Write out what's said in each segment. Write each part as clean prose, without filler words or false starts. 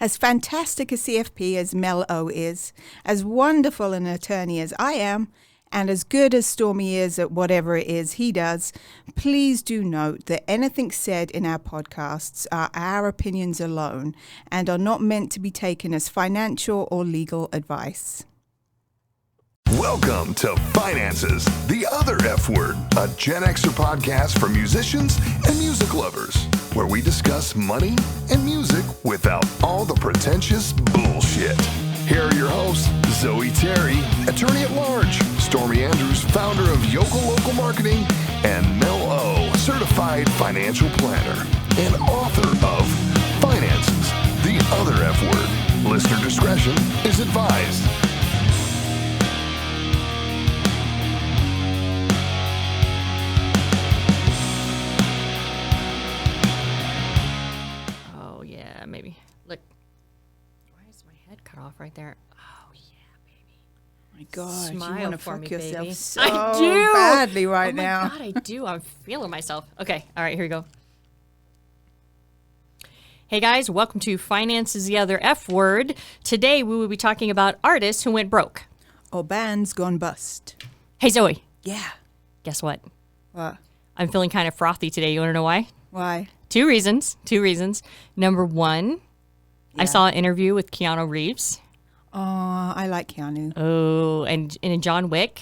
As fantastic a CFP as Mel O is, as wonderful an attorney as I am, and as good as Stormy is at whatever it is he does, please do note that anything said in our podcasts are our opinions alone and are not meant to be taken as financial or legal advice. Welcome to Finances, the Other F Word, a Gen Xer podcast for musicians and music lovers, where we discuss money and music without all the pretentious bullshit. Here are your hosts, Zoe Terry, attorney at large, Stormy Andrews, founder of Yokel Local Marketing, and Mel O, certified financial planner and author of Finances, the Other F Word. Listener discretion is advised. Maybe. Look. Why is my head cut off right there? Oh, yeah, baby. My God, Smile you want to for fuck me, yourself baby. so I do. badly right now. Oh, my God, I do. I'm feeling myself. Okay. All right, here we go. Hey, guys. Welcome to Finance is the Other F Word. Today, we will be talking about artists who went broke. Or bands gone bust. Hey, Zoe. Yeah. Guess what? What? I'm feeling kind of frothy today. You want to know why? Why? Two reasons. Number one, Yeah. I saw an interview with Keanu Reeves. Oh, I like Keanu. Oh, and in John Wick,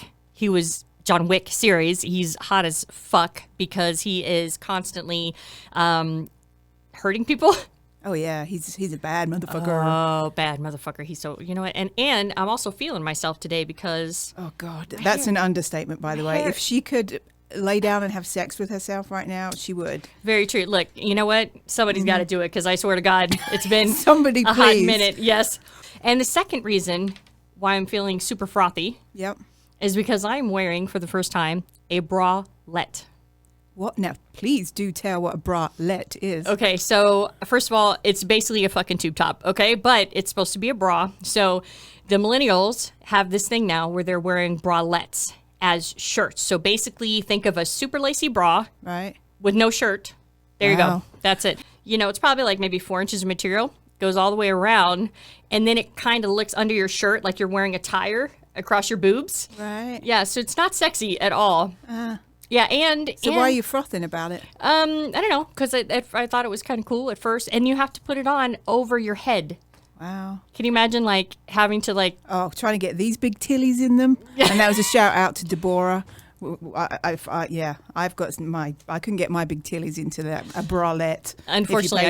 John Wick series, he's hot as fuck because he is constantly hurting people. Oh, yeah, he's a bad motherfucker. Oh, bad motherfucker. He's so, you know what? And I'm also feeling myself today because... Oh, God, that's an understatement, by the way. If she could lay down and have sex with herself right now, she would. Very true. Look, you know what? Somebody's got to do it because I swear to God, it's been Somebody, a please. hot minute. Yes. And the second reason why I'm feeling super frothy is because I'm wearing, for the first time, a bralette. What? Now, please do tell what a bralette is. Okay, so first of all, it's basically a fucking tube top, okay? But it's supposed to be a bra. So the millennials have this thing now where they're wearing bralettes as shirts. So basically, think of a super lacy bra Right. with no shirt. There you Wow. go. That's it. You know, it's probably like maybe 4 inches of material, goes all the way around, and then it kind of looks under your shirt like you're wearing a tire across your boobs. Right. Yeah, so it's not sexy at all. Yeah, So why are you frothing about it? I don't know, because I thought it was kind of cool at first, and you have to put it on over your head. Wow. Can you imagine, like, having to, like... Oh, trying to get these big tillies in them. And that was a shout out to Deborah. I've got I couldn't get my big tillies into that, a bralette. Unfortunately,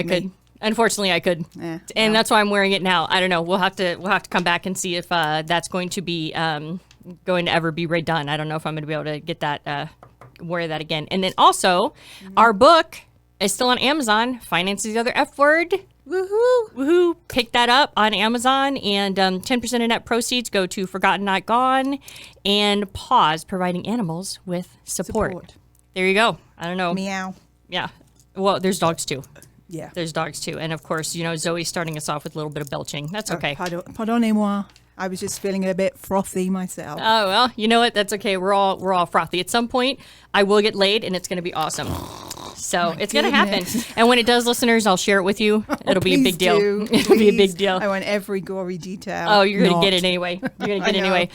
I could. Yeah, And that's why I'm wearing it now. I don't know. We'll have to come back and see if that's going to be going to ever be redone. I don't know if I'm going to be able to get that wear that again. And then also, our book is still on Amazon. Finance is the Other F Word. Woohoo! Pick that up on Amazon, and 10% of net proceeds go to Forgotten Not Gone and Paws, providing animals with support. There you go. I don't know. Meow. Yeah. Well, there's dogs too. Yeah. There's dogs too. And of course, you know, Zoe's starting us off with a little bit of belching. That's okay. Pardonnez-moi. I was just feeling a bit frothy myself. Oh, well, you know what? That's okay. We're all frothy. At some point, I will get laid, and it's going to be awesome. So it's going to happen. And when it does, listeners, I'll share it with you. It'll be a big deal. It'll be a big deal. I want every gory detail. Oh, you're going to get it anyway. You're going to get it anyway.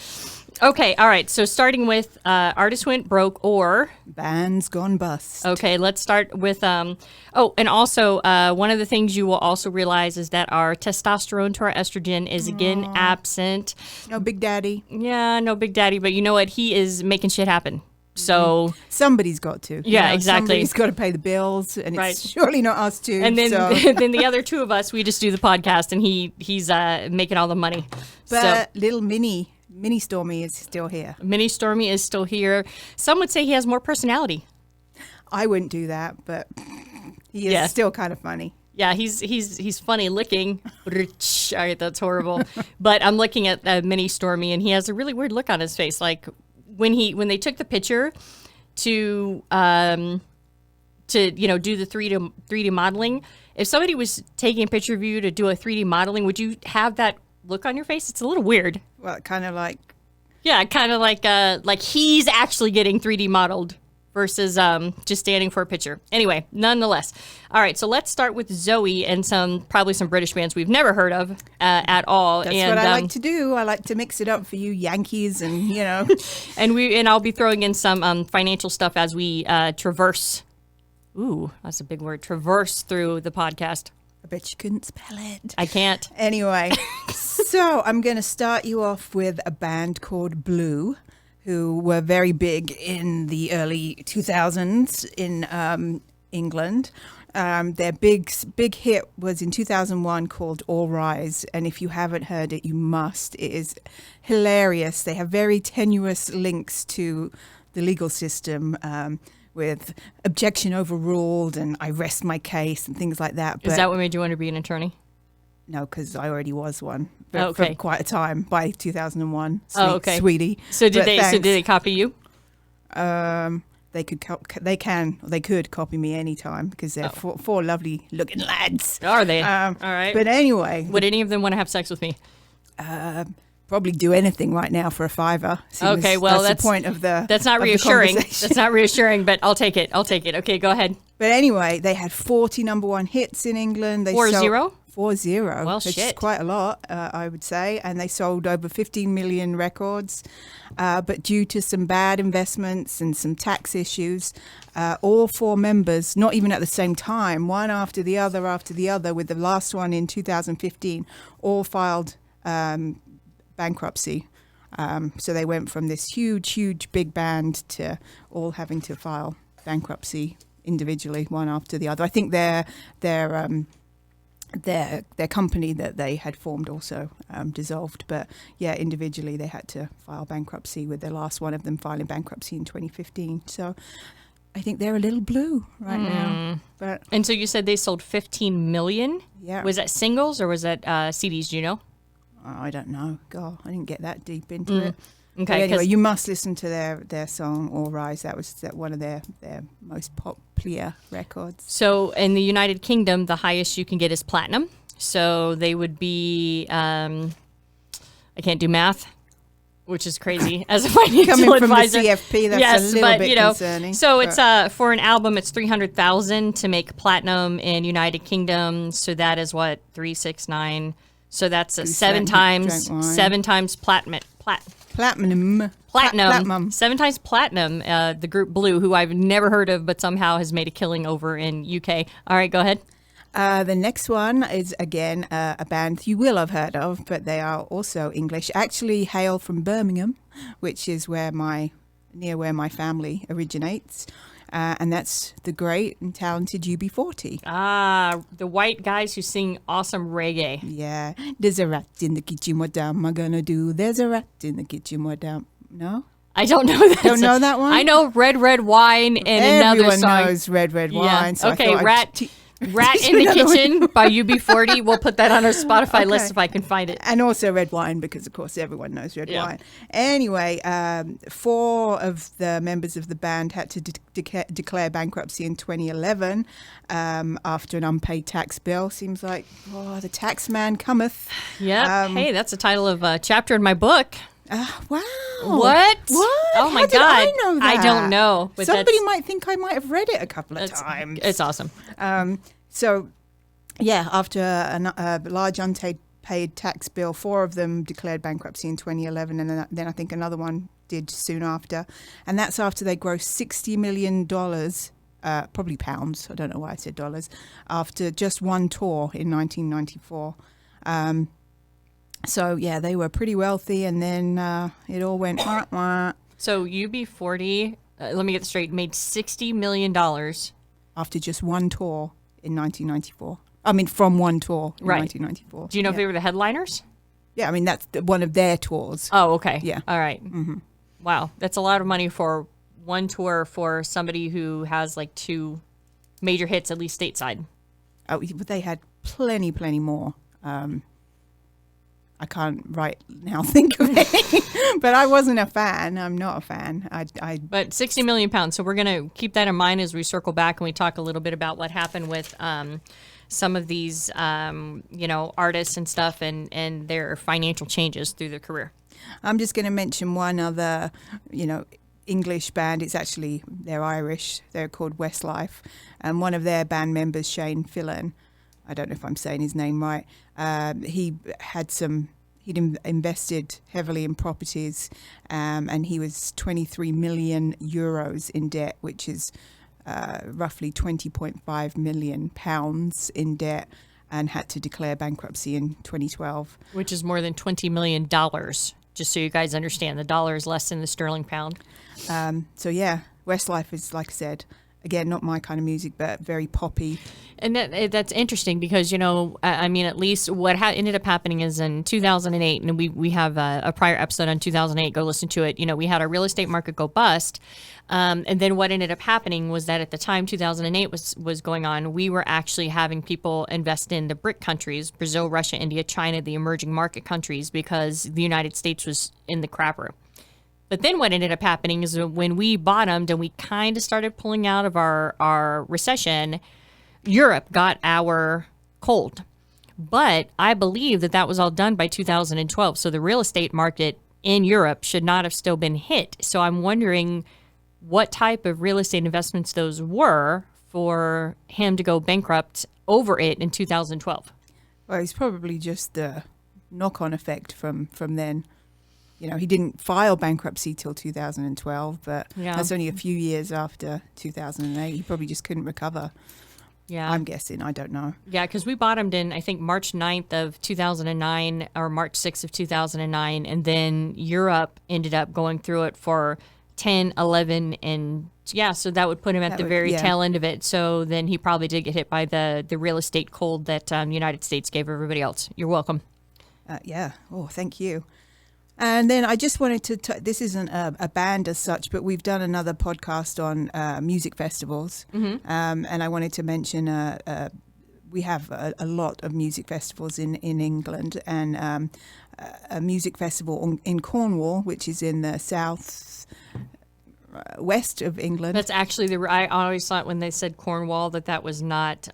Okay, all right. So starting with artists went broke or... bands gone bust. Okay, let's start with... and also, one of the things you will also realize is that our testosterone to our estrogen is again absent. No Big Daddy. Yeah, no Big Daddy, but you know what? He is making shit happen. So... somebody's got to. Yeah, exactly. Somebody's got to pay the bills, and it's surely not us two. And then, so. then the other two of us, we just do the podcast, and he's making all the money. But little Mini Stormy is still here. Mini Stormy is still here. Some would say he has more personality. I wouldn't do that, but he is still kind of funny. Yeah, he's funny looking. All right, that's horrible. But I'm looking at Mini Stormy, and he has a really weird look on his face. Like when they took the picture to do the 3D modeling. If somebody was taking a picture of you to do a 3D modeling, would you have that look on your face? It's a little weird. Well, kind of like... yeah, kind of like he's actually getting 3D modeled versus just standing for a picture. Anyway, nonetheless. All right, so let's start with Zoe and probably some British bands we've never heard of at all. That's what I like to do. I like to mix it up for you Yankees and, and I'll be throwing in some financial stuff as we traverse. Ooh, that's a big word. Traverse through the podcast. I bet you couldn't spell it. I can't. Anyway, so I'm going to start you off with a band called Blue, who were very big in the early 2000s in England. Their big hit was in 2001 called All Rise. And if you haven't heard it, you must. It is hilarious. They have very tenuous links to the legal system, with objection overruled and I rest my case and things like that. Is that what made you want to be an attorney? No, because I already was one for quite a time by 2001. Sweetie. So did they copy you? They could copy me anytime because they're four lovely looking lads. Are they? All right. But anyway, would any of them want to have sex with me? Probably do anything right now for a $5. Okay, well that's the point of the. That's not reassuring. That's not reassuring, but I'll take it. Okay, go ahead. But anyway, they had 40 number one hits in England. 4-0? 4-0. Well, which shit. is quite a lot, I would say. And they sold over 15 million records. But due to some bad investments and some tax issues, all four members, not even at the same time, one after the other, with the last one in 2015, all filed bankruptcy. So they went from this huge big band to all having to file bankruptcy individually, one after the other. I think their company that they had formed also dissolved, but yeah, individually they had to file bankruptcy, with the last one of them filing bankruptcy in 2015. So I think they're a little blue right now. And so you said they sold 15 million? Yeah. Was that singles or was that CDs, do you know? I don't know. God, I didn't get that deep into it. Okay. But anyway, you must listen to their song All Rise. That was one of their most popular records. So in the United Kingdom, the highest you can get is platinum. So they would be, I can't do math, which is crazy as a financial Coming advisor. From the CFP, that's a little bit concerning. So it's for an album, it's $300,000 to make platinum in United Kingdom. So that is what, 3, 6, 9. So that's seven times platinum. Platinum. 7 times platinum. The group Blue, who I've never heard of, but somehow has made a killing over in UK. All right, go ahead. The next one is, again, a band you will have heard of, but they are also English. Actually hail from Birmingham, which is near where my family originates. And that's the great and talented UB40. Ah, the white guys who sing awesome reggae. Yeah. There's a rat in the kitchen, what am I gonna do? There's a rat in the kitchen, what am... No? I don't know that. Don't know that one? I know Red, Red Wine and another song. Everyone knows Red, Red Wine. So okay, Rat in the Kitchen by UB40. We'll put that on our Spotify list if I can find it. And also Red Wine, because, of course, everyone knows Red Wine. Anyway, 4 of the members of the band had to declare bankruptcy in 2011 after an unpaid tax bill. Seems like, the tax man cometh. Yeah. Hey, that's the title of a chapter in my book. Wow. What? Oh, my How God. did I know that? I don't know. But somebody might think I might have read it a couple of times. It's awesome. So, yeah, after a large unpaid tax bill, 4 of them declared bankruptcy in 2011, and then I think another one did soon after. And that's after they grossed $60 million, probably pounds, I don't know why I said dollars, after just one tour in 1994. So, yeah, they were pretty wealthy, and then it all went wah. So UB40, let me get this straight, made $60 million. After just one tour in 1994. I mean, from one tour in 1994. Do you know if they were the headliners? Yeah, I mean, that's one of their tours. Oh, okay. Yeah. All right. Mm-hmm. Wow. That's a lot of money for one tour for somebody who has like 2 major hits, at least stateside. Oh, but they had plenty more. I can't right now think of it, but I wasn't a fan. I'm not a fan. But 60 million pounds. So we're going to keep that in mind as we circle back and we talk a little bit about what happened with some of these, artists and stuff and their financial changes through their career. I'm just going to mention one other, English band. They're Irish. They're called Westlife. And one of their band members, Shane Fillan, I don't know if I'm saying his name right, he'd invested heavily in properties, and he was 23 million euros in debt, which is roughly 20.5 million pounds in debt, and had to declare bankruptcy in 2012. Which is more than $20 million, just so you guys understand. The dollar is less than the sterling pound. So yeah, Westlife is, like I said, again, not my kind of music, but very poppy. And that's interesting because, I mean, at least what ended up happening is in 2008, and we have a prior episode on 2008, go listen to it. We had our real estate market go bust. And then what ended up happening was that at the time 2008 was going on, we were actually having people invest in the BRIC countries, Brazil, Russia, India, China, the emerging market countries, because the United States was in the crapper. But then what ended up happening is when we bottomed and we kind of started pulling out of our recession, Europe got our cold. But I believe that was all done by 2012. So the real estate market in Europe should not have still been hit. So I'm wondering what type of real estate investments those were for him to go bankrupt over it in 2012. Well, it's probably just the knock-on effect from then. He didn't file bankruptcy till 2012, but that's only a few years after 2008. He probably just couldn't recover. Yeah, I'm guessing. I don't know. Yeah, because we bottomed in, I think, March 9th of 2009 or March 6th of 2009, and then Europe ended up going through it for 10, 11, and so that would put him at the very tail end of it. So then he probably did get hit by the real estate cold that United States gave everybody else. You're welcome. Yeah. Oh, thank you. And then I just wanted to, this isn't a band as such, but we've done another podcast on music festivals. Mm-hmm. And I wanted to mention we have a lot of music festivals in England, and a music festival in Cornwall, which is in the south west of England. That's actually I always thought when they said Cornwall that was not...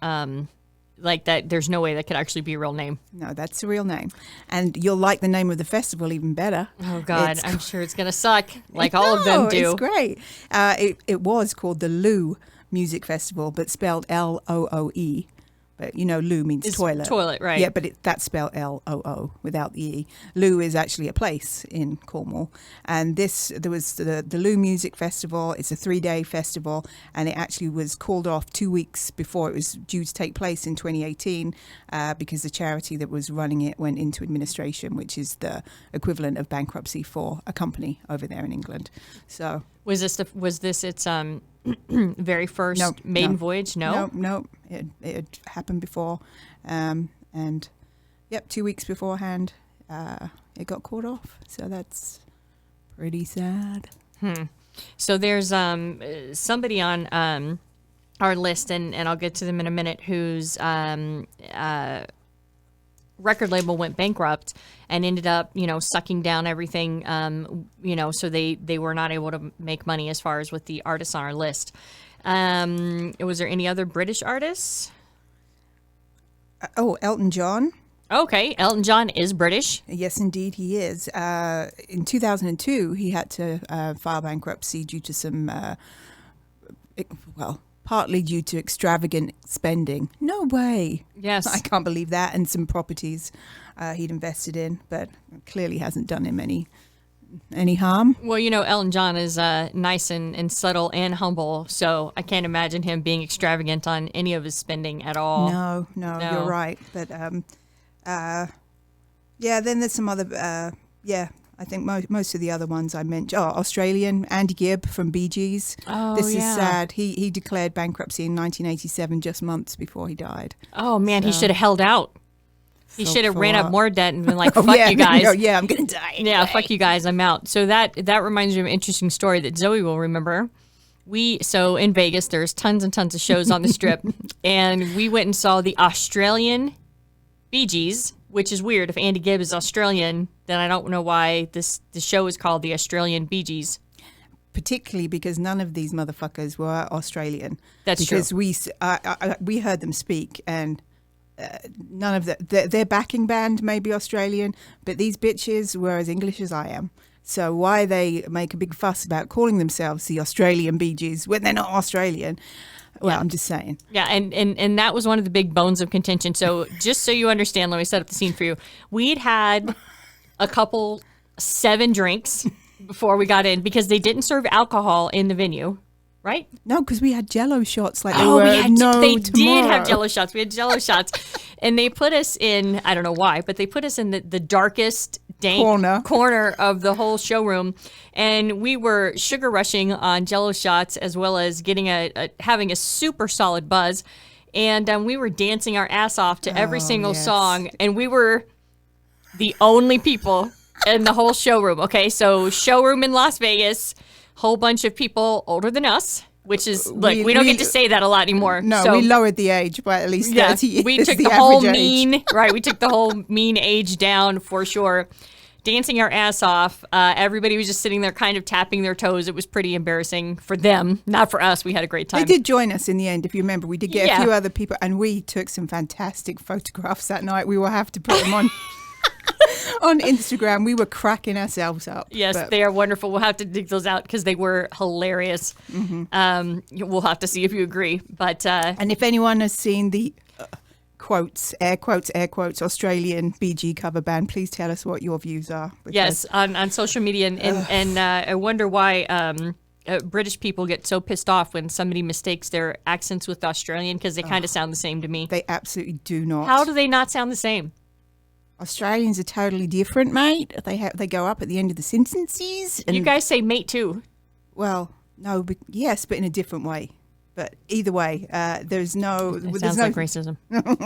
like that, there's no way that could actually be a real name. No, that's a real name. And you'll like the name of the festival even better. Oh, God. I'm sure it's going to suck, like all of them do. It's great. It was called the Loo Music Festival, but spelled Loo. But Loo means it's toilet. Toilet, right. Yeah, but that's spelled Loo without the E. Loo is actually a place in Cornwall. And there was the Loo Music Festival. It's a 3-day festival, and it actually was called off 2 weeks before it was due to take place in 2018 because the charity that was running it went into administration, which is the equivalent of bankruptcy for a company over there in England. So was this its very first maiden voyage? No. It had happened before, and 2 weeks beforehand, it got called off. So that's pretty sad. So there's somebody on our list, and I'll get to them in a minute, whose record label went bankrupt and ended up, sucking down everything, so they were not able to make money as far as with the artists on our list. Was there any other British artists? Elton John. Okay, Elton John is British. Yes, indeed, he is. In 2002, he had to file bankruptcy due to some, partly due to extravagant spending. No way. Yes. I can't believe that. And some properties he'd invested in, but clearly hasn't done him any harm. Well, Elton John is nice and subtle and humble, so I can't imagine him being extravagant on any of his spending at all. No, you're right. But, then there's some other, I think most of the other ones I mentioned. Australian, Andy Gibb from Bee Gees. Oh, this is sad. He declared bankruptcy in 1987, just months before he died. Oh, man, he should have held out. He should have ran up more debt and been like, fuck you guys. I'm going to die anyway. Yeah, fuck you guys, I'm out. So that reminds me of an interesting story that Zoe will remember. So in Vegas, there's tons and tons of shows on the Strip, and we went and saw the Australian Bee Gees, which is weird. If Andy Gibb is Australian, then I don't know why the show is called the Australian Bee Gees. Particularly because none of these motherfuckers were Australian. That's true. Because we heard them speak, and none of their backing band may be Australian, but these bitches were as English as I am. So why they make a big fuss about calling themselves the Australian Bee Gees when they're not Australian? Well, I'm just saying. Yeah, and that was one of the big bones of contention. So just so you understand, let me set up the scene for you. We'd had a couple 7 drinks before we got in because they didn't serve alcohol in the venue, right? No, because we had Jello shots like they did did have Jello shots. We had Jello shots, and they put us in. I don't know why, but they put us in the darkest, dank corner of the whole showroom, and we were sugar rushing on Jello shots as well as getting having a super solid buzz, and we were dancing our ass off to every single song, and we were the only people in the whole showroom. Okay, so showroom in Las Vegas, whole bunch of people older than us. Which is, we don't get to say that a lot anymore. No, so, we lowered the age by at least 30 years. We took the whole mean, right, we took the whole mean age down for sure. Dancing our ass off. Everybody was just sitting there kind of tapping their toes. It was pretty embarrassing for them, not for us. We had a great time. They did join us in the end, if you remember. We did get a few other people, and we took some fantastic photographs that night. We will have to put them on. On Instagram, we were cracking ourselves up. Yes, they are wonderful. We'll have to dig those out because they were hilarious. Mm-hmm. We'll have to see if you agree. But and if anyone has seen the quotes, air quotes, Australian BG cover band, please tell us what your views are. Yes, on social media. And I wonder why British people get so pissed off when somebody mistakes their accents with Australian because they kind of sound the same to me. They absolutely do not. How do they not sound the same? Australians are totally different, mate. They go up at the end of the sentences. You guys say mate too. Well, no, but yes, but in a different way. But either way, there's no... It sounds like racism.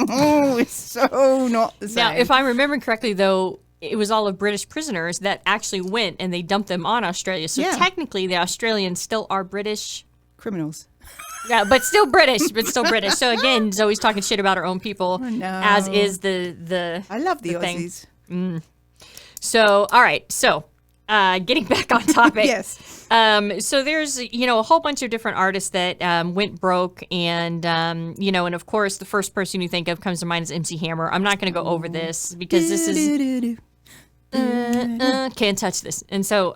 Oh, it's so not the same. Now, if I'm remembering correctly, though, it was all of British prisoners that actually went and they dumped them on Australia. So technically, the Australians still are British... criminals. Yeah, but still British. So again, Zoe's talking shit about her own people, as is the I love the Aussies. So, all right. So, getting back on topic. Yes. So there's, a whole bunch of different artists that went broke, and, and of course, the first person you think of comes to mind is MC Hammer. I'm not going to go over this because this is... can't touch this. And so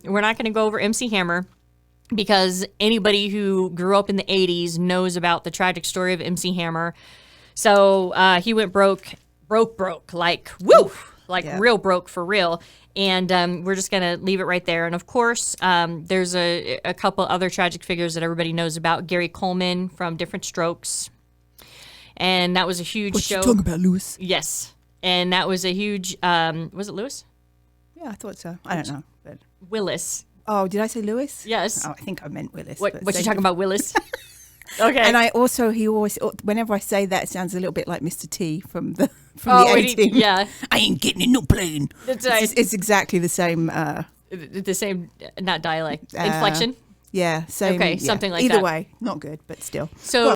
we're not going to go over MC Hammer. Because anybody who grew up in the 80s knows about the tragic story of MC Hammer. So he went broke, like, woo, real broke for real. And we're just going to leave it right there. And, of course, there's a couple other tragic figures that everybody knows about. Gary Coleman from Different Strokes. And that was a huge show. What you talking about, Lewis? Yes. And that was a huge, was it Lewis? Yeah, I thought so. I don't know. But Willis. Oh, did I say Lewis? Yes. Oh, I think I meant Willis. What you talking about, Willis? Okay. And he always, whenever I say that, it sounds a little bit like Mr. T from the A-Team. Yeah. I ain't getting in no plane. That's right. It's exactly the same. The same, not dialect, inflection. Yeah, same. Okay, something like Either that. Either way, not good, but still. So.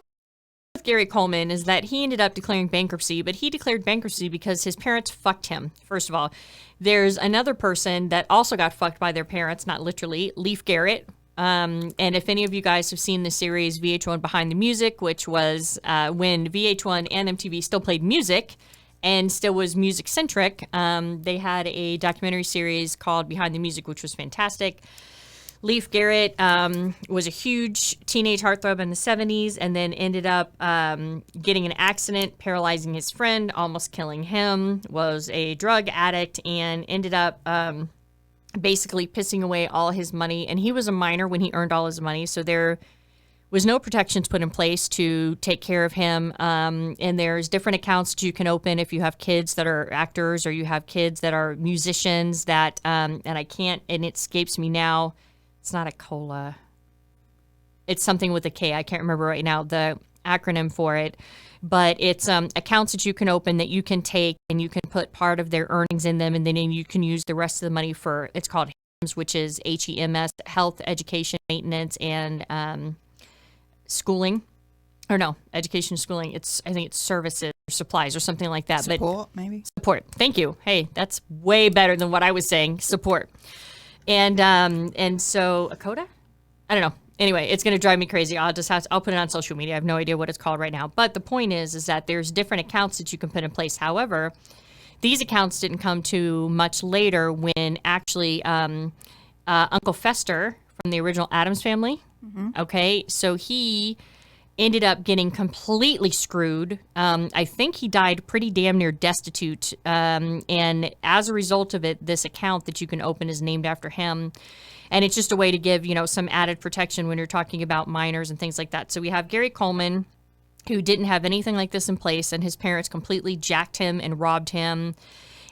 With Gary Coleman is that he ended up declaring bankruptcy, but he declared bankruptcy because his parents fucked him, first of all. There's another person that also got fucked by their parents, not literally, Leif Garrett. And if any of you guys have seen the series VH1 Behind the Music, which was when VH1 and MTV still played music and still was music-centric, they had a documentary series called Behind the Music, which was fantastic. Leif Garrett was a huge teenage heartthrob in the 70s and then ended up getting an accident, paralyzing his friend, almost killing him, was a drug addict, and ended up basically pissing away all his money. And he was a minor when he earned all his money, so there was no protections put in place to take care of him. And there's different accounts that you can open if you have kids that are actors or you have kids that are musicians that, and I can't, and it escapes me now. It's not a cola. It's something with a K. I can't remember right now the acronym for it. But it's accounts that you can open that you can take and you can put part of their earnings in them, and then you can use the rest of the money for, it's called HEMS, which is HEMS, health, education, maintenance, and schooling. Or no, education, schooling. I think it's services or supplies or something like that. Support, maybe? Support. Thank you. Hey, that's way better than what I was saying. Support. And so a coda? I don't know. Anyway, it's going to drive me crazy. I'll put it on social media. I have no idea what it's called right now. But the point is that there's different accounts that you can put in place. However, these accounts didn't come to much later when actually Uncle Fester from the original Addams Family, okay, so he ended up getting completely screwed. I think he died pretty damn near destitute. And as a result of it, this account that you can open is named after him. And it's just a way to give, some added protection when you're talking about minors and things like that. So we have Gary Coleman, who didn't have anything like this in place, and his parents completely jacked him and robbed him.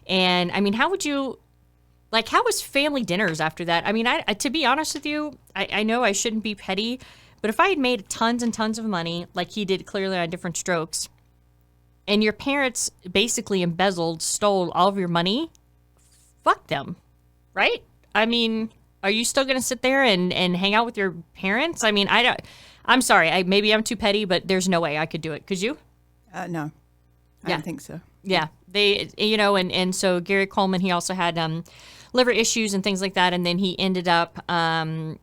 And I mean, how was family dinners after that? I mean, to be honest with you, I know I shouldn't be petty, but if I had made tons and tons of money, like he did clearly on Different Strokes, and your parents basically stole all of your money, fuck them, right? I mean, are you still going to sit there and hang out with your parents? I mean, I'm sorry. Maybe I'm too petty, but there's no way I could do it. Could you? No, I don't think so. Yeah. They, and so Gary Coleman, he also had liver issues and things like that. And then he ended up, having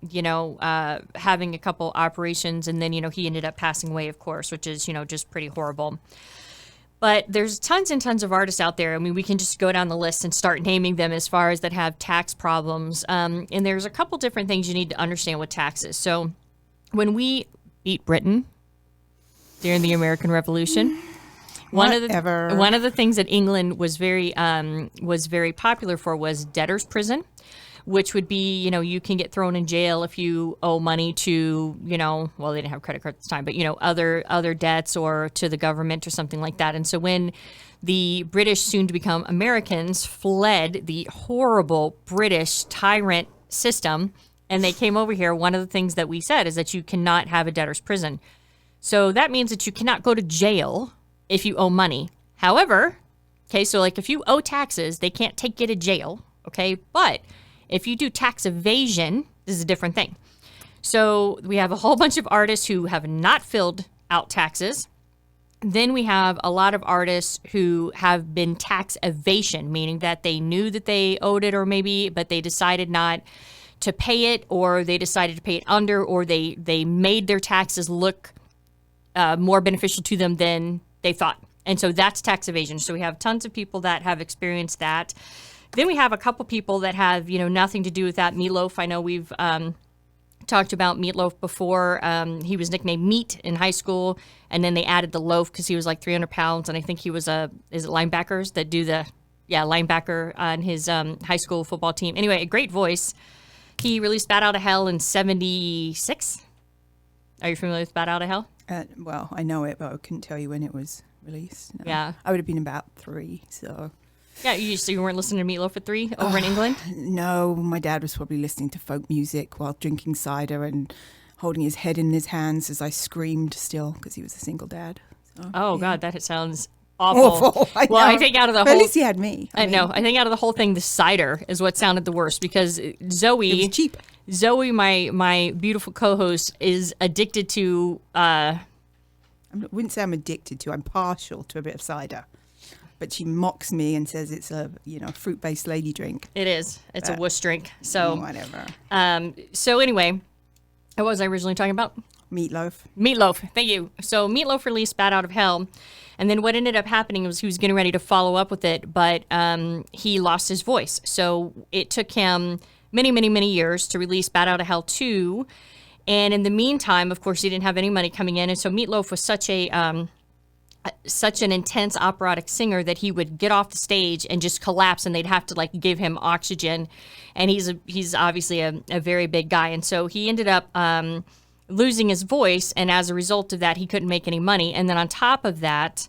a couple operations. And then, he ended up passing away, of course, which is, just pretty horrible. But there's tons and tons of artists out there. I mean, we can just go down the list and start naming them as far as that have tax problems. And there's a couple different things you need to understand with taxes. So when we beat Britain during the American Revolution, one of the things that England was very popular for was debtor's prison, which would be, you can get thrown in jail if you owe money to, well, they didn't have credit cards at the time, but, other debts or to the government or something like that. And so when the British, soon to become Americans, fled the horrible British tyrant system and they came over here, one of the things that we said is that you cannot have a debtor's prison. So that means that you cannot go to jail if you owe money. However, okay, so like if you owe taxes, they can't take you to jail, okay? But if you do tax evasion, this is a different thing. So we have a whole bunch of artists who have not filled out taxes. Then we have a lot of artists who have been tax evasion, meaning that they knew that they owed it but they decided not to pay it, or they decided to pay it under, or they made their taxes look more beneficial to them than they thought. And so that's tax evasion. So we have tons of people that have experienced that. Then we have a couple people that have, nothing to do with that. Meatloaf, I know we've talked about Meatloaf before. He was nicknamed Meat in high school, and then they added the loaf because he was like 300 pounds, and I think he was linebackers that do linebacker on his high school football team. Anyway, a great voice. He released Bat Out of Hell in 1976. Are you familiar with Bat Out of Hell? Well, I know it, but I couldn't tell you when it was released. No. Yeah. I would have been about 3, so... Yeah, so you weren't listening to Meatloaf at 3 over in England? No, my dad was probably listening to folk music while drinking cider and holding his head in his hands as I screamed still because he was a single dad. So, God, that sounds awful. I think out of the whole... But at least he had me. I think out of the whole thing, the cider is what sounded the worst because Zoe... It was cheap. Zoe, my beautiful co-host, is addicted to... I wouldn't say I'm addicted to. I'm partial to a bit of cider. But she mocks me and says it's a fruit-based lady drink. It is. It's a wuss drink. So whatever. So anyway, what was I originally talking about? Meatloaf. Thank you. So Meatloaf released Bat Out of Hell, and then what ended up happening was he was getting ready to follow up with it, but he lost his voice. So it took him many, many, many years to release Bat Out of Hell 2. And in the meantime, of course, he didn't have any money coming in, and so Meatloaf was such an intense operatic singer that he would get off the stage and just collapse, and they'd have to give him oxygen. And he's obviously a very big guy, and so he ended up losing his voice, and as a result of that, he couldn't make any money. And then on top of that,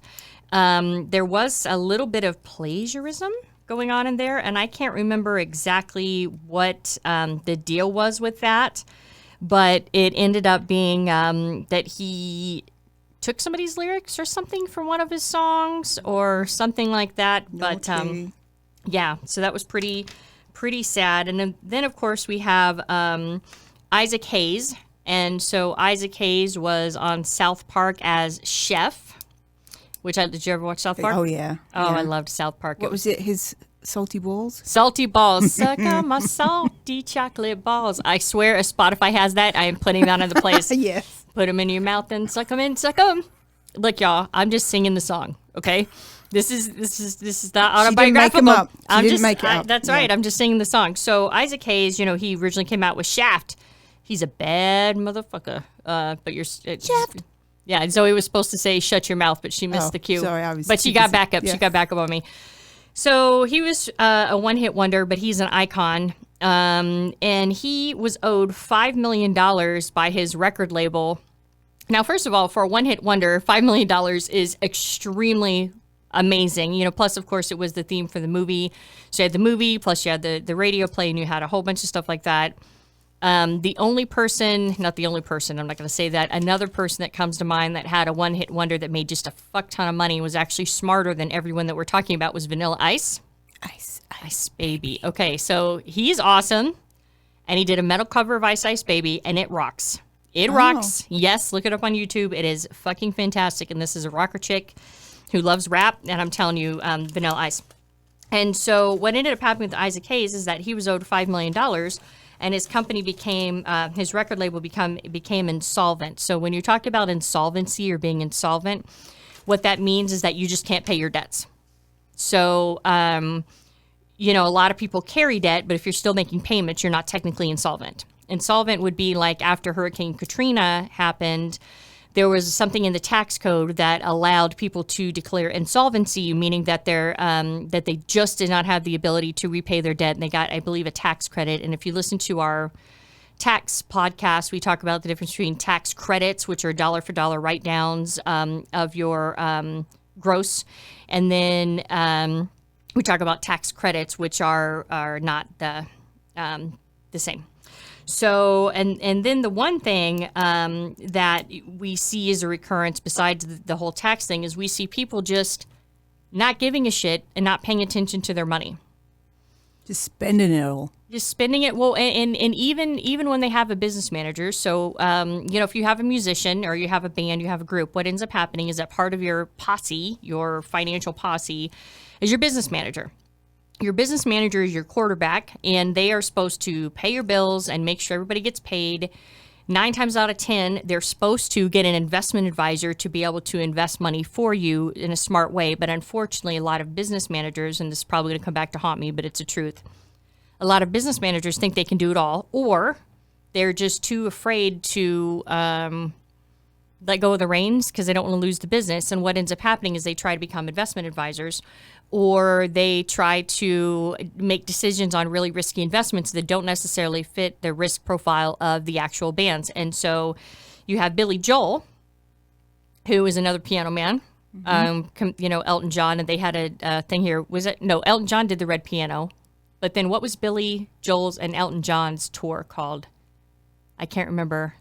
there was a little bit of plagiarism going on in there, and I can't remember exactly what the deal was with that, but it ended up being that he took somebody's lyrics or something from one of his songs or something like that. But yeah, so that was pretty sad. And then of course we have Isaac Hayes. And so Isaac Hayes was on South Park as Chef, did you ever watch South Park? Oh, yeah. Oh, yeah. I loved South Park. What was it? His salty balls? Salty balls. Suck on my salty chocolate balls. I swear if Spotify has that, I am putting that in the place. Yes. Put them in your mouth and suck them in, suck them. Look, y'all, I'm just singing the song, okay? This is not She didn't make autobiographical. 'em up. She I'm didn't just make it up. that's Yeah. right. I'm just singing the song. So Isaac Hayes, he originally came out with Shaft. He's a bad motherfucker. But you're Shaft. Yeah, and Zoe was supposed to say "shut your mouth," but she missed the cue. Sorry, I was. But she got back up. Yeah. She got back up on me. So he was a one-hit wonder, but he's an icon. And he was owed $5 million by his record label. Now, first of all, for a one-hit wonder, $5 million is extremely amazing. Plus, of course, it was the theme for the movie. So you had the movie, plus you had the radio play, and you had a whole bunch of stuff like that. The only person, not the only person, I'm not going to say that, another person that comes to mind that had a one-hit wonder that made just a fuck ton of money, was actually smarter than everyone that we're talking about, was Vanilla Ice. Ice Baby. Okay, so he's awesome, and he did a metal cover of Ice Ice Baby, and it rocks. It rocks. Yes, look it up on YouTube. It is fucking fantastic, and this is a rocker chick who loves rap, and I'm telling you, Vanilla Ice. And so what ended up happening with Isaac Hayes is that he was owed $5 million, and his company his record label became insolvent. So when you talk about insolvency or being insolvent, what that means is that you just can't pay your debts. So, a lot of people carry debt, but if you're still making payments, you're not technically insolvent. Insolvent would be like after Hurricane Katrina happened, there was something in the tax code that allowed people to declare insolvency, meaning that that they just did not have the ability to repay their debt, and they got, I believe, a tax credit. And if you listen to our tax podcast, we talk about the difference between tax credits, which are dollar for dollar write-downs of your gross, and then we talk about tax credits, which are not the same. So, and then the one thing that we see as a recurrence besides the whole tax thing is we see people just not giving a shit and not paying attention to their money. Just spending it all. Just spending it. Well, and even when they have a business manager. So, if you have a musician or you have a band, you have a group, what ends up happening is that part of your posse, your financial posse, is your business manager. Your business manager is your quarterback, and they are supposed to pay your bills and make sure everybody gets paid. 9 times out of 10, they're supposed to get an investment advisor to be able to invest money for you in a smart way. But unfortunately, a lot of business managers, and this is probably going to come back to haunt me, but it's the truth. A lot of business managers think they can do it all, or they're just too afraid to let go of the reins because they don't want to lose the business. And what ends up happening is they try to become investment advisors, or they try to make decisions on really risky investments that don't necessarily fit the risk profile of the actual bands. And so you have Billy Joel, who is another piano man, Elton John, and they had a thing here. Elton John did the Red Piano, but then what was Billy Joel's and Elton John's tour called? I can't remember.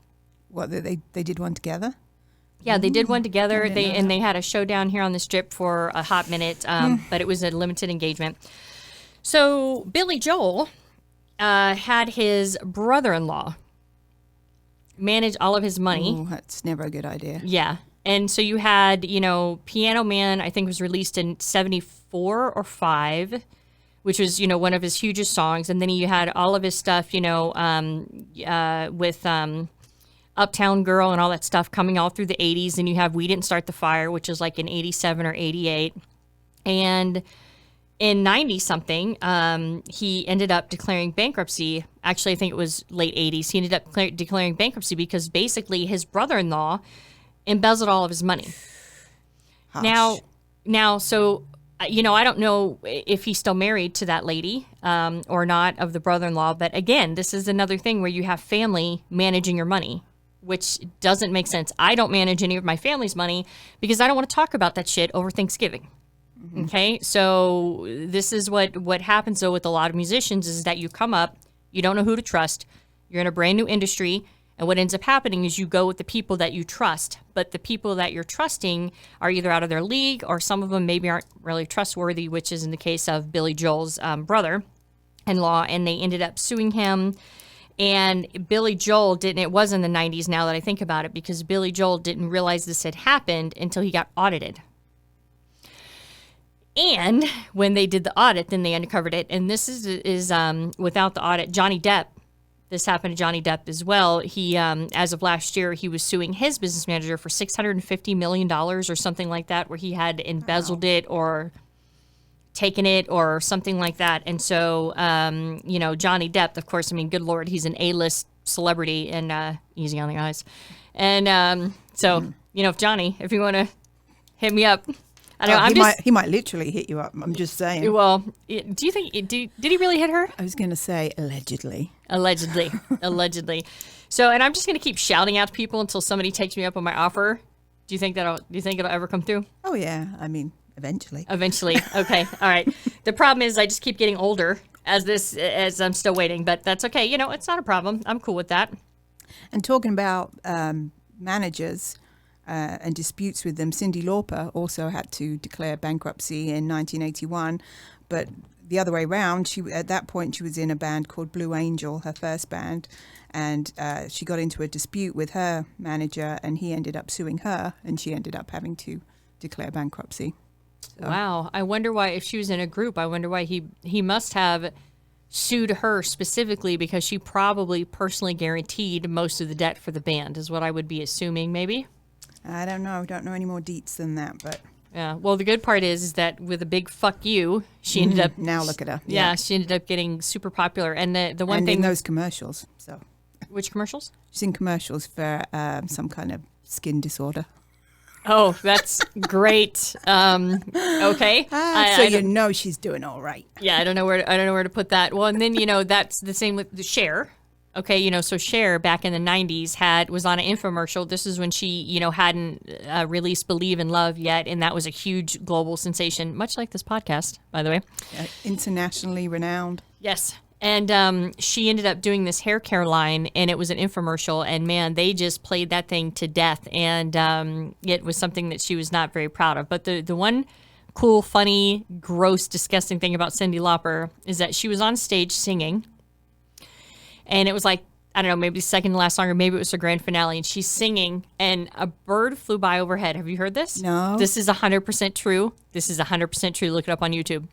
What, they did one together? Yeah, they did one together. They had a show down here on the Strip for a hot minute, but it was a limited engagement. So Billy Joel had his brother-in-law manage all of his money. Oh, that's never a good idea. Yeah. And so you had, Piano Man, I think was released in 74 or 5, which was, one of his hugest songs. And then you had all of his stuff, with Uptown Girl and all that stuff coming all through the 80s. And you have We Didn't Start the Fire, which is like in 87 or 88. And in 90-something, he ended up declaring bankruptcy. Actually, I think it was late 80s. He ended up declaring bankruptcy because basically his brother-in-law embezzled all of his money. Hush. Now, so, I don't know if he's still married to that lady or not, of the brother-in-law. But again, this is another thing where you have family managing your money, which doesn't make sense. I don't manage any of my family's money because I don't want to talk about that shit over Thanksgiving. Mm-hmm. Okay, so this is what happens, though, with a lot of musicians is that you come up, you don't know who to trust, you're in a brand new industry, and what ends up happening is you go with the people that you trust, but the people that you're trusting are either out of their league, or some of them maybe aren't really trustworthy, which is in the case of Billy Joel's brother-in-law, and they ended up suing him. And Billy Joel didn't, it was in the 90s now that I think about it, because Billy Joel didn't realize this had happened until he got audited. And when they did the audit, then they uncovered it. And this is without the audit, Johnny Depp this happened to Johnny Depp as well. He, as of last year, he was suing his business manager for $650 million or something like that, where he had embezzled it or taken it or something like that. And so, Johnny Depp, of course, I mean, good Lord, he's an A-list celebrity and easy on the eyes. And if Johnny, if you want to hit me up, I don't know. He might literally hit you up. I'm just saying. Well, do you think, did he really hit her? I was going to say allegedly. Allegedly. So, and I'm just going to keep shouting out to people until somebody takes me up on my offer. Do you think it'll ever come through? Oh, yeah. I mean, eventually. Okay. All right. The problem is I just keep getting older as I'm still waiting, but that's okay. It's not a problem. I'm cool with that. And talking about managers and disputes with them, Cyndi Lauper also had to declare bankruptcy in 1981, but the other way around, at that point she was in a band called Blue Angel, her first band, and she got into a dispute with her manager, and he ended up suing her, and she ended up having to declare bankruptcy. So. Wow. I wonder why, if she was in a group, I wonder why he must have sued her specifically, because she probably personally guaranteed most of the debt for the band, is what I would be assuming, maybe. I don't know. Don't know any more deets than that, but... Yeah. Well, the good part is that with a big fuck you, she ended up... Now look at her. Yeah, she ended up getting super popular. And the one thing... in those commercials, so... Which commercials? She's in commercials for some kind of skin disorder. Oh, that's great. Okay. She's doing all right. Yeah, I don't know where to put that. Well, and then that's the same with the Cher. Okay, so Cher back in the 90s was on an infomercial. This is when she, hadn't released Believe in Love yet, and that was a huge global sensation, much like this podcast, by the way. Internationally renowned. Yes. And she ended up doing this hair care line, and it was an infomercial, and man, they just played that thing to death, and it was something that she was not very proud of. But the one cool, funny, gross, disgusting thing about Cyndi Lauper is that she was on stage singing, and it was like, I don't know, maybe the second to last song, or maybe it was her grand finale, and she's singing, and a bird flew by overhead. Have you heard this? No. This is 100% true. Look it up on YouTube.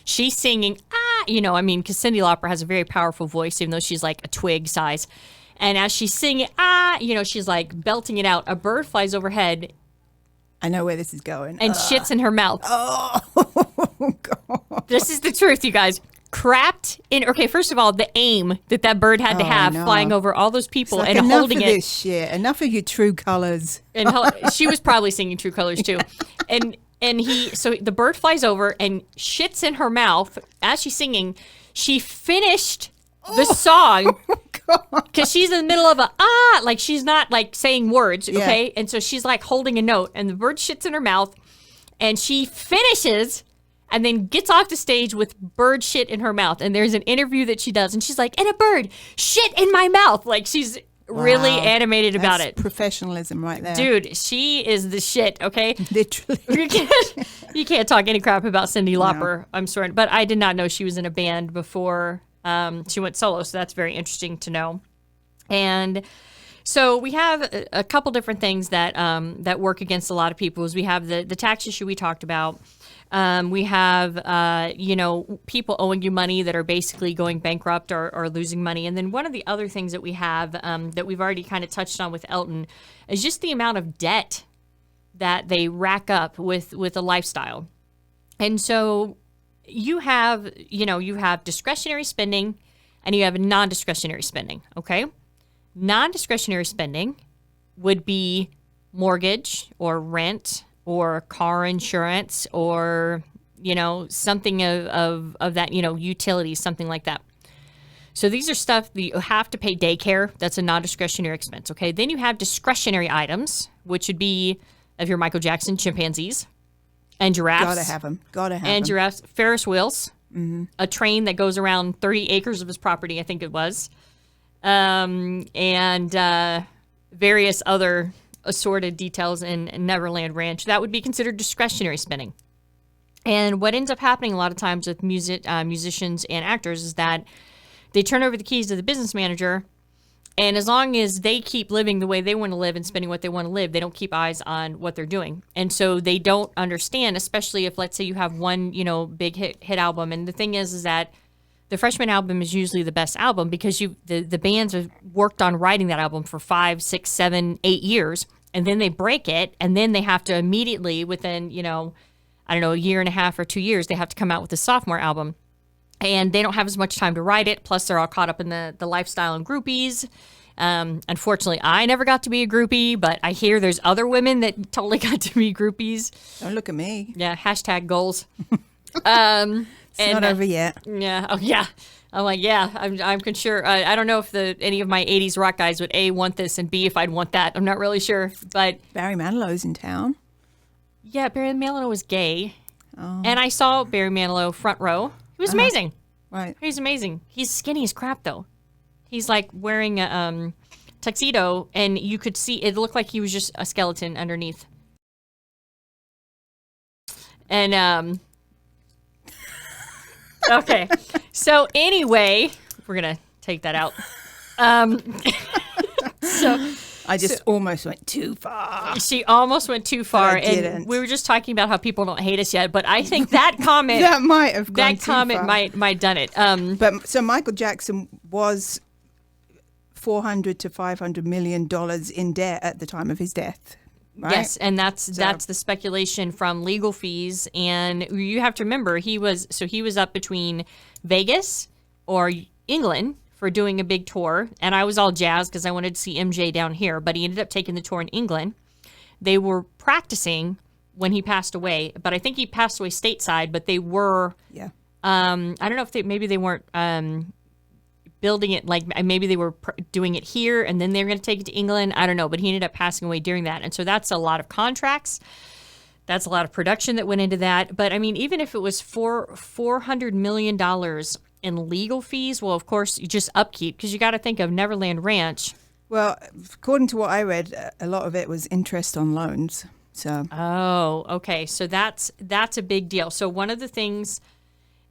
She's singing, because Cyndi Lauper has a very powerful voice, even though she's like a twig size. And as she's singing, she's like belting it out. A bird flies overhead. I know where this is going. And shits in her mouth. Oh, God. This is the truth, you guys. First of all, the aim that bird had to have flying over all those people and holding it. Enough of this shit. Enough of your True Colors. And she was probably singing True Colors too. And the bird flies over and shits in her mouth as she's singing. She finished the song because she's in the middle of like she's not like saying words, okay? Yeah. And so she's like holding a note, and the bird shits in her mouth, and she finishes and then gets off the stage with bird shit in her mouth. And there's an interview that she does, and she's like, and a bird shit in my mouth. Like she's really animated about it. Professionalism right there. Dude, she is the shit, okay? Literally. You can't talk any crap about Cyndi Lauper. No. I'm sorry. But I did not know she was in a band before she went solo, so that's very interesting to know. And so we have a couple different things that work against a lot of people. Is we have the tax issue we talked about. We have, people owing you money that are basically going bankrupt or losing money. And then one of the other things that we have that we've already kind of touched on with Elton is just the amount of debt that they rack up with a lifestyle. And so you have discretionary spending and you have non-discretionary spending, okay? Non-discretionary spending would be mortgage or rent or car insurance or, something of that, utilities, something like that. So these are stuff that you have to pay daycare. That's a non-discretionary expense, okay? Then you have discretionary items, which would be, if you're Michael Jackson, chimpanzees and giraffes. Gotta have them. And giraffes, Ferris wheels, a train that goes around 30 acres of his property, I think it was, and various other assorted details in Neverland Ranch. That would be considered discretionary spending. And what ends up happening a lot of times with musicians and actors is that they turn over the keys to the business manager, and as long as they keep living the way they want to live and spending what they want to live, they don't keep eyes on what they're doing. And so they don't understand, especially if, let's say, you have one, big hit album. And the thing is that the freshman album is usually the best album because the bands have worked on writing that album for 5, 6, 7, 8 years, and then they break it, and then they have to immediately within, I don't know, a year and a half or 2 years, they have to come out with a sophomore album. And they don't have as much time to write it. Plus, they're all caught up in the lifestyle and groupies. Unfortunately, I never got to be a groupie, but I hear there's other women that totally got to be groupies. Don't look at me. Yeah, hashtag goals. It's not over yet. Yeah. Oh, yeah. I'm like, yeah, I'm sure. I don't know if any of my 80s rock guys would A, want this, and B, if I'd want that. I'm not really sure. But Barry Manilow's in town. Yeah, Barry Manilow was gay. Oh. And I saw Barry Manilow front row. He was amazing. Right. He's amazing. He's skinny as crap, though. He's like wearing a tuxedo, and you could see it looked like he was just a skeleton underneath. And okay. So anyway, we're gonna take that out. So I just almost went too far. She almost went too far, and we were just talking about how people don't hate us yet. But I think that comment that might have gone that comment too far. might done it. But so Michael Jackson was $400 to $500 million in debt at the time of his death. Right? Yes, and that's the speculation from legal fees, and you have to remember he was up between Vegas or England for doing a big tour, and I was all jazzed because I wanted to see MJ down here, but he ended up taking the tour in England. They were practicing when he passed away, but I think he passed away stateside, but they were I don't know if they weren't building it, like maybe they were doing it here and then they were going to take it to England. I don't know, but he ended up passing away during that. And so that's a lot of contracts. That's a lot of production that went into that. But I mean, even if it was $400 million in legal fees, well, of course, you just upkeep, because you got to think of Neverland Ranch. Well, according to what I read, a lot of it was interest on loans. So. Oh, okay. So that's a big deal. So one of the things,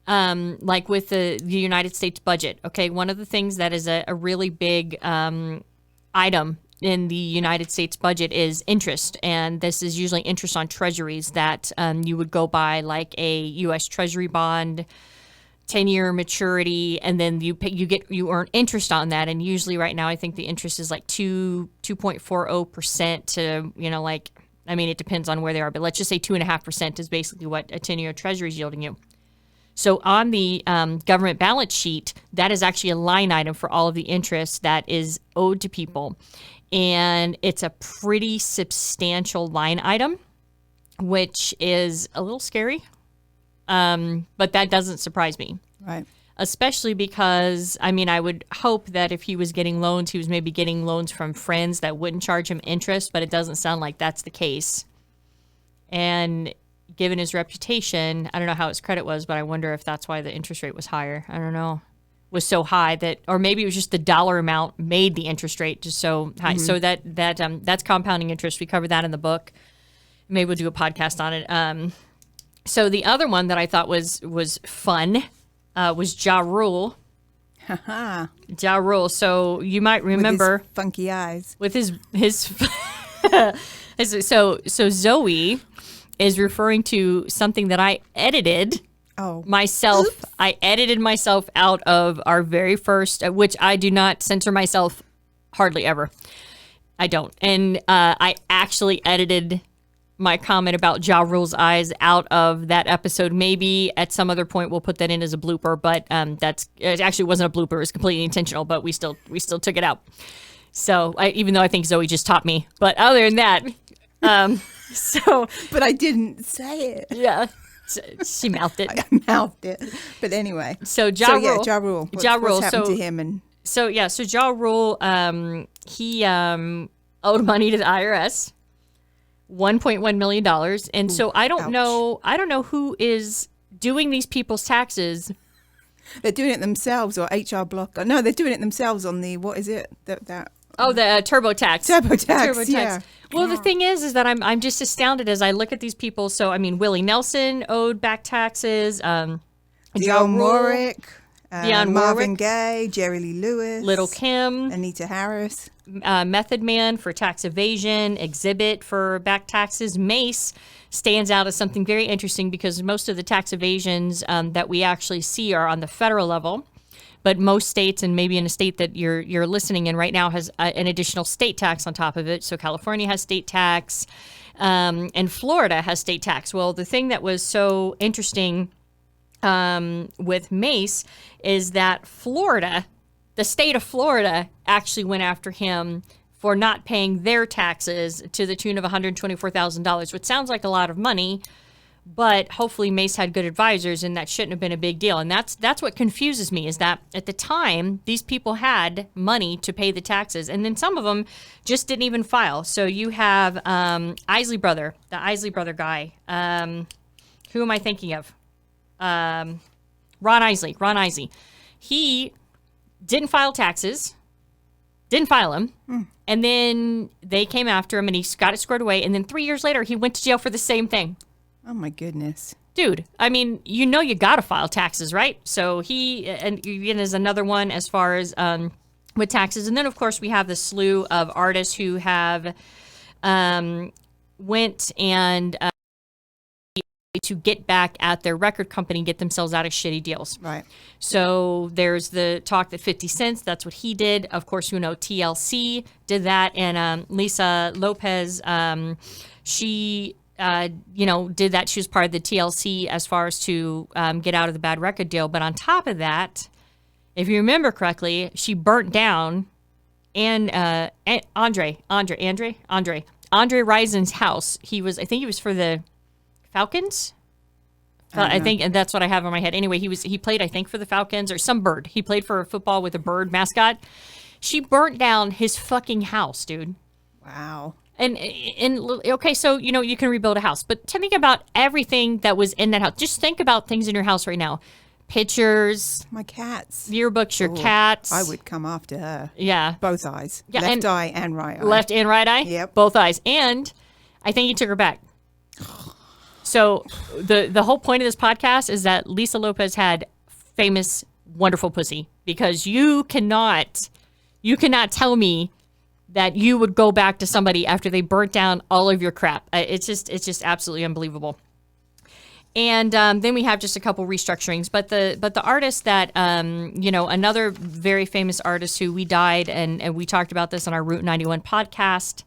like with the United States budget, okay, one of the things that is a really big item in the United States budget is interest, and this is usually interest on treasuries that you would go buy, like a U.S. Treasury bond, 10-year maturity, and then you earn interest on that, and usually right now I think the interest is like 2.40% to, like, I mean, it depends on where they are, but let's just say 2.5% is basically what a 10-year treasury is yielding you. So on the government balance sheet, that is actually a line item for all of the interest that is owed to people. And it's a pretty substantial line item, which is a little scary. But that doesn't surprise me. Right. Especially because, I mean, I would hope that if he was getting loans, he was maybe getting loans from friends that wouldn't charge him interest, but it doesn't sound like that's the case. And given his reputation, I don't know how his credit was, but I wonder if that's why the interest rate was higher. I don't know. Was so high that, or maybe it was just the dollar amount made the interest rate just so high. Mm-hmm. So that's compounding interest. We covered that in the book. Maybe we'll do a podcast on it. So the other one that I thought was fun was Ja Rule. Ja Rule. So you might remember with his funky eyes. With his so Zoe is referring to something that I edited myself. Oops. I edited myself out of our very first, which I do not censor myself hardly ever. I don't. And I actually edited my comment about Ja Rule's eyes out of that episode. Maybe at some other point we'll put that in as a blooper, but it actually wasn't a blooper. It was completely intentional, but we still took it out. So even though I think Zoe just taught me, but other than that, but I didn't say it. Yeah. She mouthed it. I mouthed it. But anyway. So Ja Rule. Ja Rule. What's happened to him? So Ja Rule, he owed money to the IRS, $1.1 million. And so I don't know who is doing these people's taxes. They're doing it themselves, or HR Block. No, they're doing it themselves on the, what is it? The TurboTax. TurboTax, yeah. Well, the thing is that I'm just astounded as I look at these people. So, I mean, Willie Nelson owed back taxes. Dionne Warwick. Marvin Gaye, Jerry Lee Lewis. Little Kim. Anita Harris. Method Man for tax evasion. Exhibit for back taxes. Mace stands out as something very interesting because most of the tax evasions that we actually see are on the federal level. But most states, and maybe in a state that you're listening in right now, has an additional state tax on top of it. So California has state tax, and Florida has state tax. Well, the thing that was so interesting with Mace is that Florida, the state of Florida, actually went after him for not paying their taxes to the tune of $124,000, which sounds like a lot of money. But hopefully Mace had good advisors, and that shouldn't have been a big deal. And that's what confuses me, is that at the time, these people had money to pay the taxes, and then some of them just didn't even file. So you have Isley Brother, the Isley Brother guy. Who am I thinking of? Ron Isley. He didn't file taxes, didn't file them, and then they came after him, and he got it squared away. And then 3 years later, he went to jail for the same thing. Oh, my goodness. Dude, I mean, you got to file taxes, right? So he, and again, is another one as far as with taxes. And then, of course, we have the slew of artists who have went and to get back at their record company, get themselves out of shitty deals. Right. So there's the talk that 50 Cent, that's what he did. Of course, TLC did that. And Lisa Lopez, she... did that. She was part of the TLC as far as to get out of the bad record deal. But on top of that, if you remember correctly, she burnt down Andre Rison's house. I think he was for the Falcons. I think, and that's what I have in my head. Anyway, he played, I think, for the Falcons or some bird. He played for football with a bird mascot. She burnt down his fucking house, dude. Wow. And okay, so, you can rebuild a house, but think about everything that was in that house. Just think about things in your house right now. Pictures. My cats. Yearbooks, your cats. I would come after her. Yeah. Both eyes. Yeah, Left eye and right eye. Left and right eye? Yep. Both eyes. And I think you took her back. So the whole point of this podcast is that Lisa Lopez had famous, wonderful pussy, because you cannot tell me that you would go back to somebody after they burnt down all of your crap. It's just absolutely unbelievable. And then we have just a couple restructurings, but the artist that another very famous artist who we died, and we talked about this on our Route 91 podcast,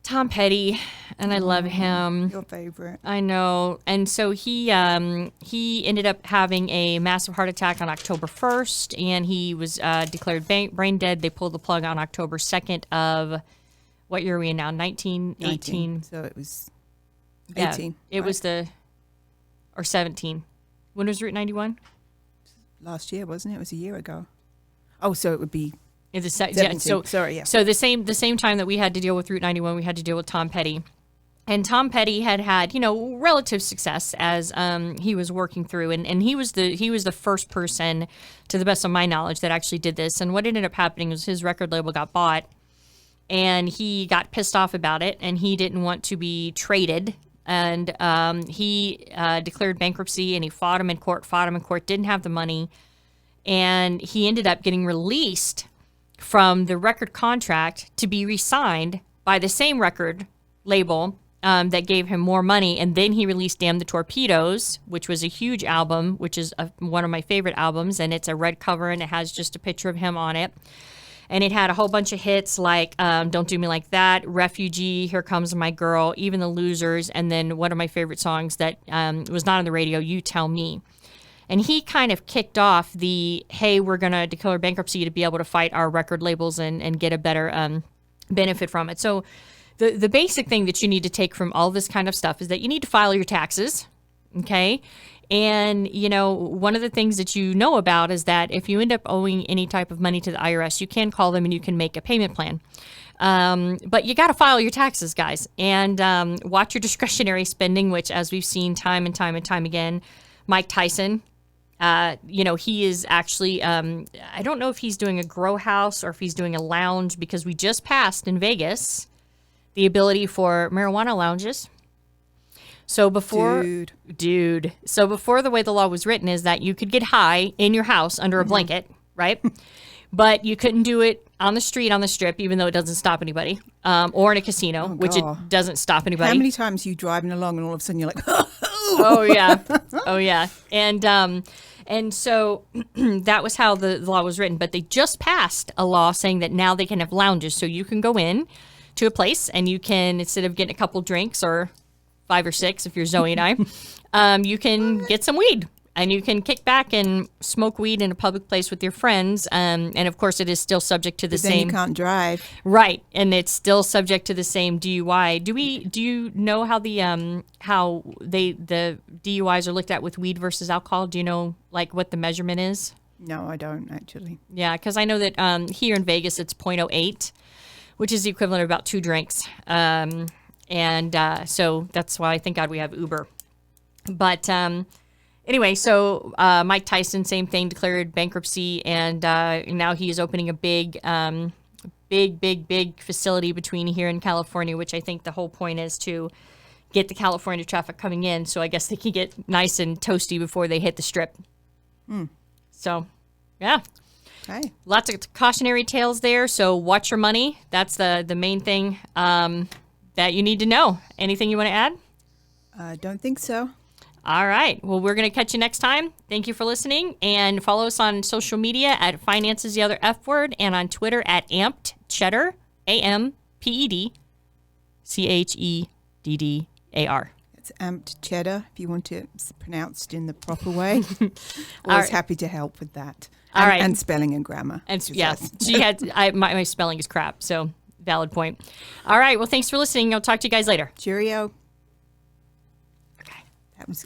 Tom Petty, and I love him. Your favorite. I know. And so he ended up having a massive heart attack on October 1st, and he was declared brain dead. They pulled the plug on October 2nd of, what year are we in now? 1918. So it was Yeah, 18. it was or 17. When was Route 91? Last year, wasn't it? It was a year ago. Oh, so it would be... Yeah, 17. Sorry, yeah. So the same time that we had to deal with Route 91, we had to deal with Tom Petty. And Tom Petty had relative success as he was working through, and he was the first person, to the best of my knowledge, that actually did this. And what ended up happening was his record label got bought, and he got pissed off about it, and he didn't want to be traded. And he declared bankruptcy, and he fought him in court, didn't have the money, and he ended up getting released from the record contract to be re-signed by the same record label that gave him more money. And then he released Damn the Torpedoes, which was a huge album, which is one of my favorite albums. And it's a red cover, and it has just a picture of him on it. And it had a whole bunch of hits like Don't Do Me Like That, Refugee, Here Comes My Girl, Even the Losers, and then one of my favorite songs that was not on the radio, You Tell Me. And he kind of kicked off the, hey, we're going to declare bankruptcy to be able to fight our record labels and get a better benefit from it. So the basic thing that you need to take from all this kind of stuff is that you need to file your taxes, okay? And, one of the things that you know about is that if you end up owing any type of money to the IRS, you can call them and you can make a payment plan. But you got to file your taxes, guys. And watch your discretionary spending, which, as we've seen time and time and time again, Mike Tyson, he is actually, I don't know if he's doing a grow house or if he's doing a lounge, because we just passed in Vegas the ability for marijuana lounges. So before, so before, the way the law was written is that you could get high in your house under a blanket, right? But you couldn't do it on the street, on the strip, even though it doesn't stop anybody, or in a casino, which it God. doesn't stop anybody. How many times are you driving along and all of a sudden you're like, Oh yeah, oh yeah, and so that was how the law was written. But they just passed a law saying that now they can have lounges, so you can go in to a place and you can, instead of getting a couple drinks or 5 or 6 if you're Zoe and I, you can get some weed. And you can kick back and smoke weed in a public place with your friends. And of course, it is still subject to the then same. you can't drive. Right, and it's still subject to the same DUI. Do you know how the DUIs are looked at with weed versus alcohol? Do you know like what the measurement is? No, I don't actually. Yeah, because I know that here in Vegas it's .08, which is the equivalent of about 2 drinks. So that's why, thank God, we have Uber. But anyway, so Mike Tyson, same thing, declared bankruptcy, and now he is opening a big facility between here and California, which I think the whole point is to get the California traffic coming in, so I guess they can get nice and toasty before they hit the strip. So, yeah. Okay. Lots of cautionary tales there, so watch your money. That's the main thing that you need to know. Anything you want to add? I don't think so. All right. Well, we're going to catch you next time. Thank you for listening. And follow us on social media at Finance is the Other F Word, and on Twitter at Amped Cheddar, AMPED CHEDDAR. It's amped cheddar, if you want it pronounced in the proper way. Always happy to help with that. All right. And spelling and grammar. And yeah, my spelling is crap, so valid point. All right. Well, thanks for listening. I'll talk to you guys later. Cheerio.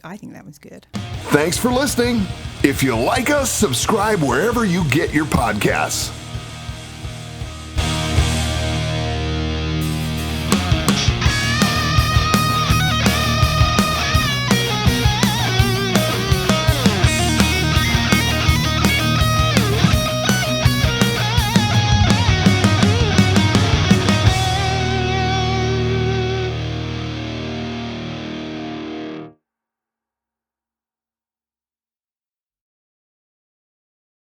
I think that was good. Thanks for listening. If you like us, subscribe wherever you get your podcasts.